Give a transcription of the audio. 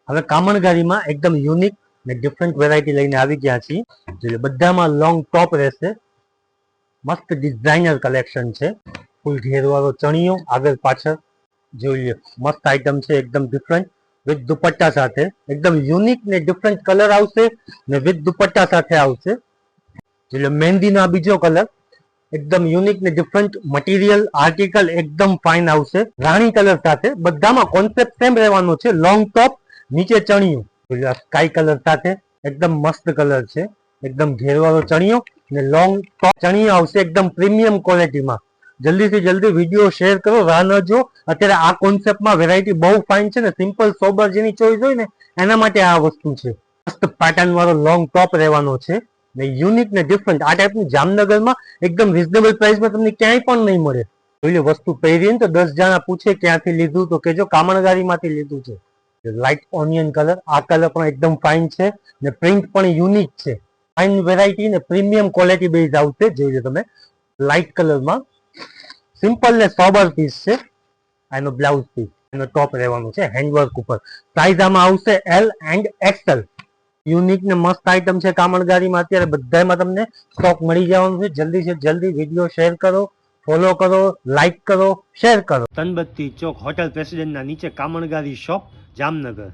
હવે કામણગારીમાં એકદમ યુનિક ને ડિફરન્ટ વેરાયટી લઈને આવી ગયા છીએ. એટલે બધામાં લોંગ ટોપ રહેશે. મસ્ત ડિઝાઇનર કલેક્શન છે. ફૂલ ઘેરવાળો ચણિયો આગળ પાછળ જોઈ લો, મસ્ત આઈટમ છે, એકદમ ડિફરન્ટ વિથ દુપટ્ટા સાથે. એકદમ યુનિક ને ડિફરન્ટ કલર આવશે ને વિથ દુપટ્ટા સાથે આવશે. એટલે મહેંદીનો આ બીજો કલર એકદમ યુનિક ને ડિફરન્ટ મટીરિયલ આર્ટિકલ એકદમ ફાઇન આવશે રાણી કલર સાથે. બધામાં કોન્સેપ્ટ સેમ રહેવાનો છે. લોંગ ટોપ નીચે ચણિયું સ્કાય કલર સાથે એકદમ મસ્ત કલર છે. એકદમ ઘેરવાળો ચણિયો ને લોંગ ટોપ ચણિયો આવશે એકદમ પ્રીમિયમ ક્વોલિટીમાં. જલ્દીથી જલ્દી વિડીયો શેર કરો, રાહ ન જો. અત્યારે આ કોન્સેપ્ટમાં વેરાયટી બહુ ફાઇન છે ને સિમ્પલ સોબર જેની ચોઈસ હોય ને એના માટે આ વસ્તુ છે. મસ્ત પેટર્ન વાળો લોંગ ટોપ રહેવાનો છે ને યુનિક ને ડિફરન્ટ. આ ટાઈપનું જામનગરમાં એકદમ રિઝનેબલ પ્રાઇસમાં તમને ક્યાંય પણ નહીં મળે. એટલે વસ્તુ પહેરીએ ને તો 10 જણા પૂછે ક્યાંથી લીધું તો કેજો કામણગારીમાંથી લીધું છે. લાઇટ ઓનિયન કલર, આ કલર પણ એકદમ ફાઇન છે ને પ્રિન્ટ પણ યુનિક છે. ફાઇન વેરાયટી ને પ્રીમિયમ ક્વોલિટી બેઝ આવશે. જોઈ તમે લાઇટ કલરમાં સિમ્પલ ને સોબર પીસ છે. એનો બ્લાઉઝ પીસ, એનો ટોપ રહેવાનું છે હેન્ડવર્ક ઉપર. સાઇઝ આમાં આવશે L એન્ડ XL. યુનિક ને મસ્ત આઈટમ છે કામણગારીમાં. અત્યારે બધામાં તમને સ્ટોક મળી જવાનું છે. જલ્દી છે જલ્દી વિડીયો શેર કરો, ફોલો કરો, લાઈક કરો, શેર કરો. તનબત્તી ચોક હોટલ પ્રેસિડેન્ટના નીચે કામણગારી શોપ, જામનગર.